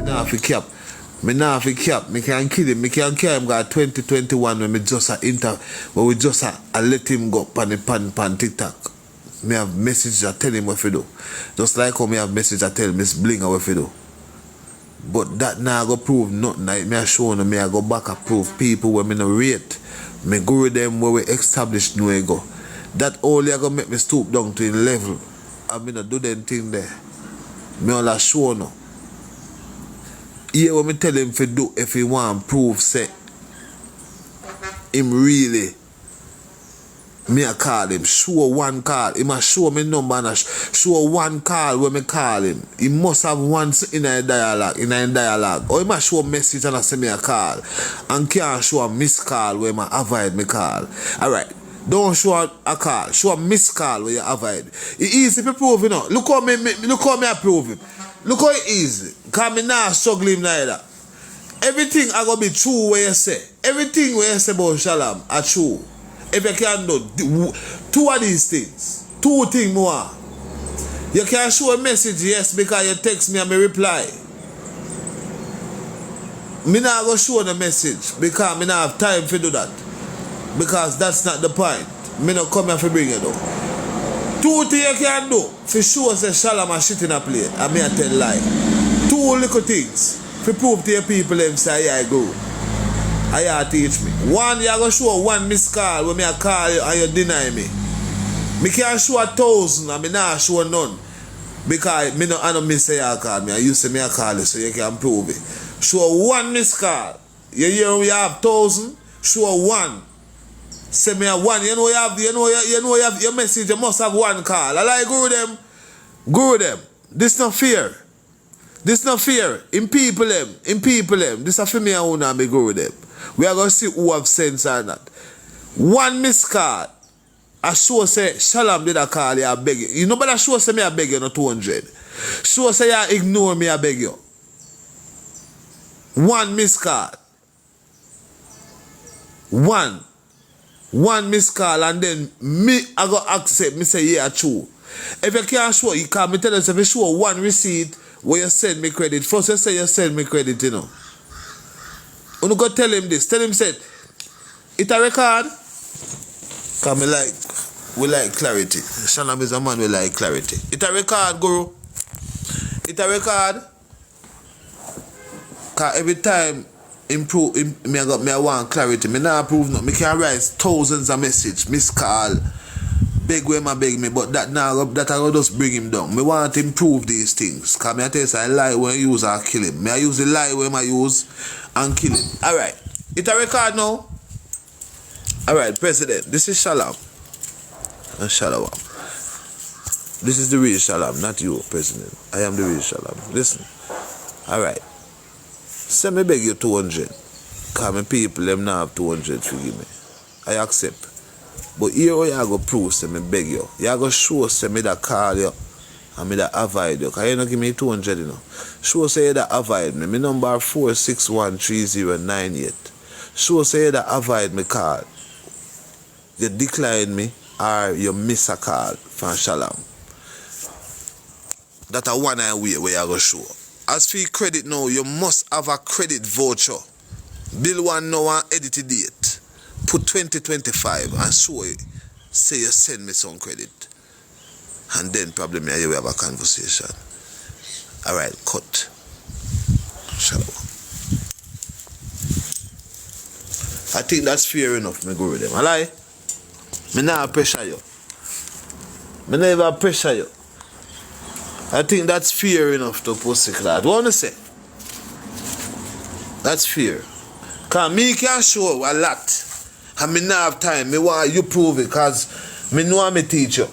nah fi cap. Me nah fi cap. Me can kill him. Me can carry him got 2021 when me just when we just let him go pan TikTok. Me have message I tell him what to do. Just like how me have message I tell Miss Bling what to do. But that now go prove nothing. Like me I show me I go back and prove people where me no rate. Me go with them where we established no go. That only I go make me stoop down to a level. I mean I do them thing there. Me all a show no. Here when me tell him to do if he want prove say him really me I call him, show one call. He must show me number and show one call when me call him. He must have one in a dialogue. Or he must show a message and I say me a call. And can't show a missed call where I avoid me call. Alright. Don't show a call. Show a missed call where you avoid. It's easy to prove, you know. Look how me I prove him. Look how it easy. Because me not struggling neither. Everything I gonna be true where you say. Everything where you say about Shalam are true. If you can do two of these things, two things more. You can show a message, yes, because you text me and me reply. Me not go show the message because me not have time to do that. Because that's not the point. Me not come here to bring it up. Two things you can do for sure say Shalam a shit in a plate and me a tell lie. Two little things to prove to your people them say yeah I go. I teach me. One, you go show one missed call when me a call you and you deny me. Me can't show 1,000 and me not show none. Because me no I don't miss say you call me. I used to me a call you so you can prove it. Show one missed call. You hear we have 1,000, show one. Say me a one. You know you have your message, you must have one call. I like guru them. This not fair. This not fair. In people them. This a for me and own and me guru them. We are going to see who have sense or not. One missed call. I sure say Shalam did a call you, I beg you. You know but I sure say me I beg you not 200. Sure say you ignore me I beg you. One missed call. One missed call and then me I go accept me say yeah true. If you can't show you can me tell us if you show one receipt where you send me credit. First you say you send me credit, you know. You go tell him this. Tell him said, it a record. Cause we like clarity. Shalam is a man we like clarity. It a record, guru. It a record. Cause every time me I want clarity. Me not approve no. Me can write thousands of messages, miss call, beg where my beg me, but that I will just bring him down. Me want to improve these things. Cause me I tell you I lie when I use or kill him. Me I use the lie when I use and kill him. Alright. It a record now. Alright, President. This is Shalam. And Shalom. This is the real Shalam, not you, President. I am the real Shalam. Listen. Alright. Say me beg you 200. Cause my people them now have 200 to give me. I accept. But here you go prove say me beg you. You go show say me that call you. And me that avoid you. Cause you don't give me 200 you know. Show say you that avoid me. Me number 4613098. Show say you that avoid me call. You decline me or you miss a call from Shalam. That a one eye way where you go show. As for credit now, you must have a credit voucher. Bill one now and edit the date. Put 2025 and show it. Say you send me some credit. And then probably me and you will have a conversation. Alright, cut. Shalom. I think that's fair enough, me go with them. I lie. Me not pressure you. Me never pressure you. I think that's fair enough to pussy clad. What you say? That's fair. Cause me can show a lot. And me not have time. Me want you prove it cause me know I'm a teacher.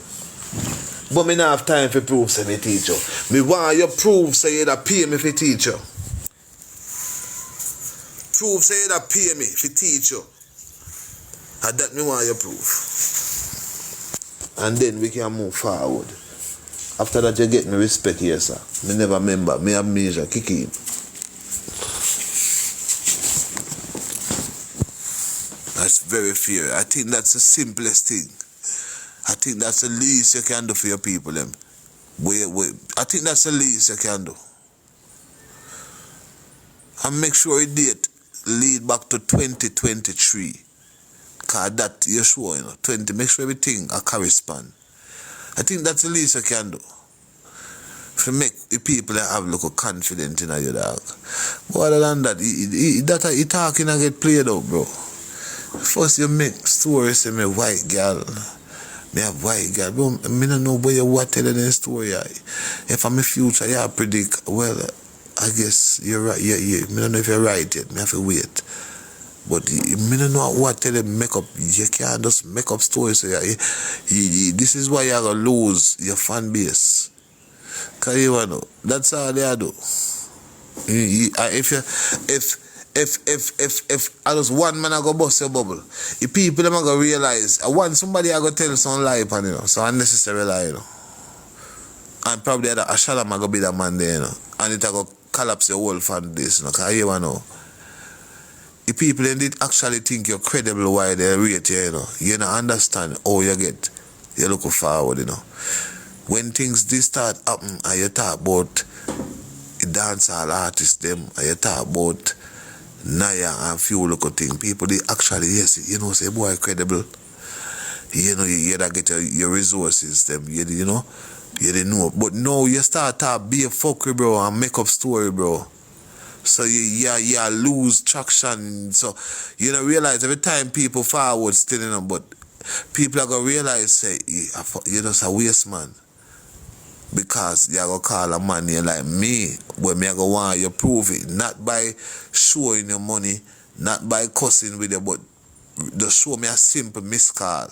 But me not have time for prove say me teacher. Me want you prove say you that pay me for teacher. Prove say you that pay me for teacher. And that me want you prove. And then we can move forward. After that you get me respect here, sir. Me never remember. Me have measure. Kick him. That's very fair. I think that's the simplest thing. I think that's the least you can do for your people. Them. I think that's the least you can do. And make sure your date lead back to 2023. Cause that you sure, 20, make sure everything correspond. I think that's the least you can do. To make the people that have look confident in your dog. But other than that, he talking and get played out, bro. First you make stories say me white girl. Me have white girl. Bro, me don't know where you what telling the story. If I'm a future, you predict, well, I guess you're right. Yeah. Me don't know if you're right yet. Me have to wait. But me don't know what tell them make up. You can't just make up stories. So this is why you're going to lose your fan base. Cause you know, that's all they do. If I just one man I go bust your bubble, the people them gonna realize somebody I go tell some lie upon so unnecessary lie, and probably that Shalam I go be that man there, and it I go collapse your whole fan base, cause you know. The people they did actually think you're credible why they rate you, you don't understand how you look forward, When things did start happen and you talk about the dancehall artists them and you talk about Naya and few local things, people they actually say boy credible. You that get your resources them, you didn't know. But now you start to be a fucker, bro, and make up story, bro. So you lose traction. So you don't realize every time people forward still but people are gonna realize say you're just a waste man. Because you're going to call a man here like me, where me going to want you prove it. Not by showing your money, not by cussing with you, but just show me a simple missed call.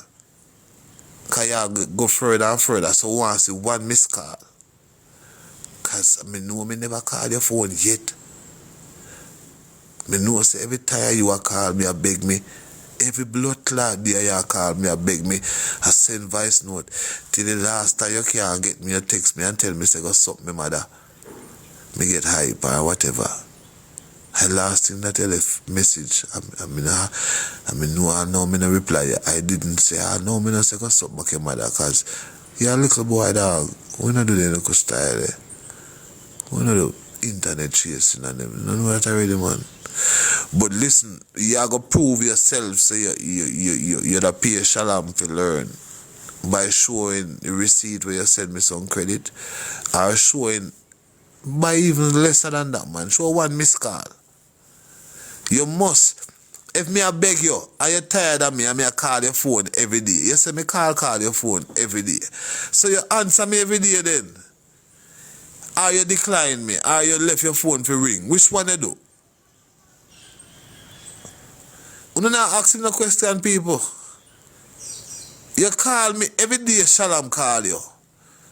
Because you go further and further, so I want to see one missed call. Because I know me never call your phone yet. I know say every time you call me, I beg me. Every blood clot there you call me, I beg me, I send voice note. Till the last time you can't get me, you text me and tell me, say, go suck me mother. Me get hype or whatever. I last thing that I left message. I know me no reply. I didn't say, no, me no say, go suck my mother, because you're a little boy dog. We don't do the little style. We don't do internet chasing and them. No know that already, man. But listen, you gotta prove yourself so you're the pay Shalam to learn by showing the receipt where you send me some credit, or showing by even lesser than that, man. Show one missed call. You must. If me I beg you, are you tired of me and me I call your phone every day? You say me call your phone every day. So you answer me every day then. Or you decline me, or you left your phone for ring. Which one you do? You don't ask him the question, people. You call me every day, Shalam call you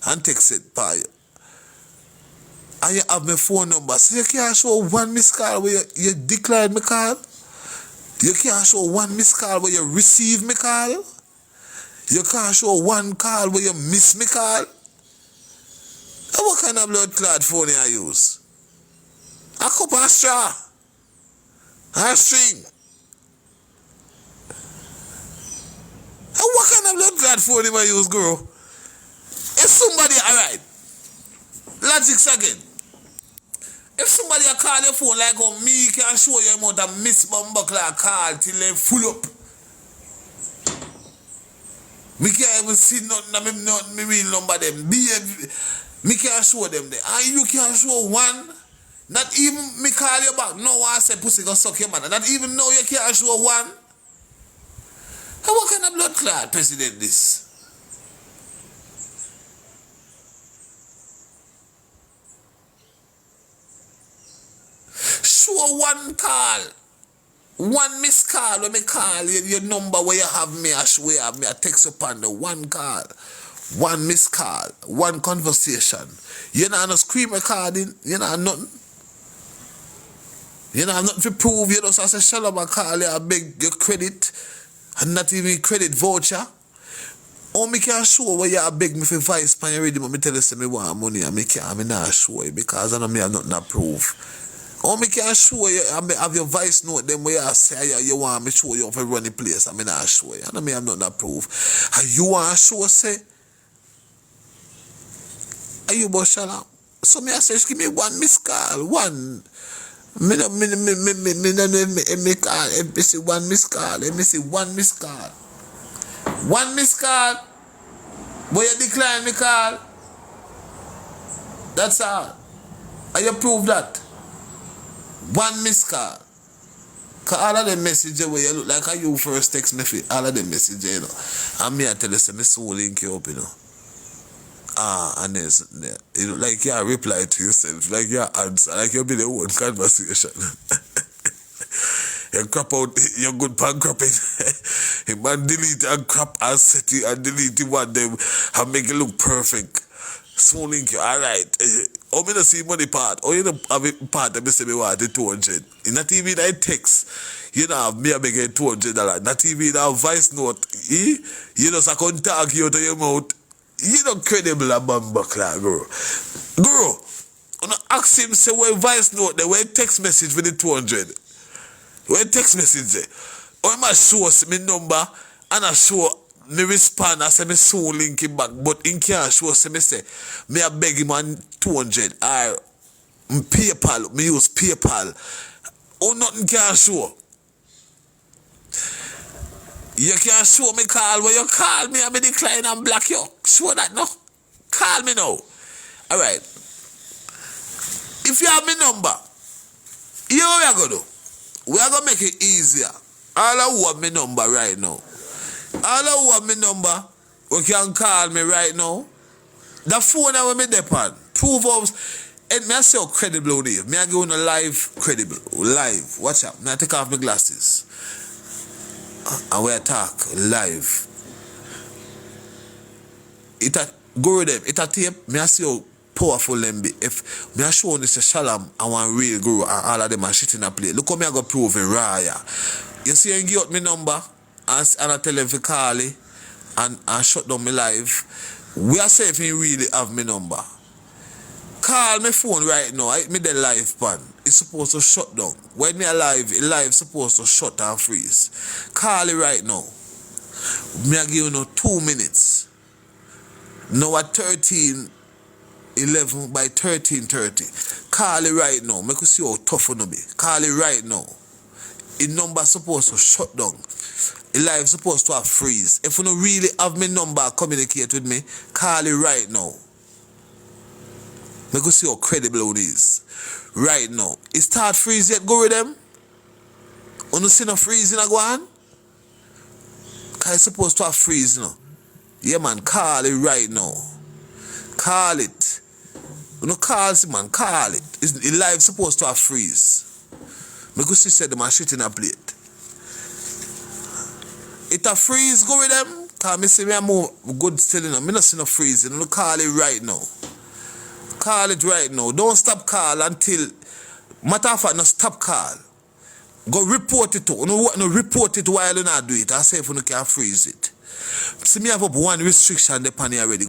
and text it by you. And you have my phone number. So you can't show one missed call where you decline me call. You can't show one missed call where you receive me call. You can't show one call where you miss me call. And what kind of blood clot phone you use? A cup of straw. A string. And what kind of blood clot phone you use, girl? If somebody, alright, logics again. If somebody call your phone like how me can show you amount of miss bumbuckler call till they full up. Me can't even see nothing, me real number them. Me can't show them there. And you can't show one. Not even me call you back. No one say pussy go suck your man. Not even know you can't show one. And what kind of blood clot president this? Show one call. One missed call when me call your number where you have me, where you have me, I text upon the one call. One missed call. One conversation. You know no screen recording. You know nothing. You know nothing to prove. You know, so I say Shalam I call you, I beg your credit. And not even credit voucher. Or me can show where you beg me for vice pan you ready, but me tell you say me want money and me not show you because I know me have nothing to prove. Or me can show you, I have your voice note them where you say you want me show you for run the place and me not show you. I know me have nothing to prove. And you want to show say, are you about Shalam? So me I say give me one missed call, one Me no me call. Let me see one miss call. Let me see one miss call. One miss call. But you decline me call. That's all. And you prove that. One miss call. Cause all of them messages where you look like how you first text me for all of them messages, you know. And me I tell you say me soul link you up, you know. And there's you know, like you reply to yourself, like you answer, like you be the one conversation. You crap out your good pan crapping. A man delete and crap and set it and delete it one them and make it look perfect. Soul link you, alright. Oh, me not see money part. Oh, you know have a part that me say me want the 200. In that TV that text, you know have me a make it $200. Not even that voice note. You just a contact you to your mouth. You not credible a man back like girl. Girl, you know ask him say where voice note there, where text message for the 200. Where text message there. Or I show us my number and I show me respond, I say me soon link him back, but in can't show say me say me I beg him on 200 or PayPal, me use PayPal. Oh nothing can show. You can't show me call when you call me and me decline and block you. Show that no. Call me now. Alright. If you have my number, you know what we are gonna do? We are gonna make it easier. All who have my number right now. All who have my number, we can call me right now. The phone that we depend. Prove us. And me I say how credible it is. Me I give you a live credible. Live. Watch out. Now I take off my glasses. And we talk live. It a go with them. It a tape. Me I see how powerful them be. If me I show this a Shalam and one real guru and all of them are shit in a play. Look how me I go prove it raya. You see and give out my number and I tell him to call it and shut down my live. We are safe in really have my number. Call my phone right now. Me the live pan. It's supposed to shut down. When me alive, it live supposed to shut and freeze. Call it right now. Me I give you now 2 minutes. Now at 13:11 by 13:30. Call it right now. Make you see how tough it be. Call it right now. The number supposed to shut down. The live supposed to have freeze. If you don't really have my number, communicate with me. Call it right now. Make you see how credible it is. Right now. It start freeze yet go with them? You don't see no freeze in a go on? Cause it's supposed to have freeze now. Yeah man, call it right now. Call it. You know call it man, call it. The live supposed to have freeze. Make you see said them are shit in a plate. It a freeze go with them. Cause me see me a move good still in them. Me not see no freeze. You know call it right now. Call it right now. Don't stop call until matter of fact no stop call. Go report it to. You know what? No report it while you not do it. I say if you can freeze it. See me have up one restriction depending already.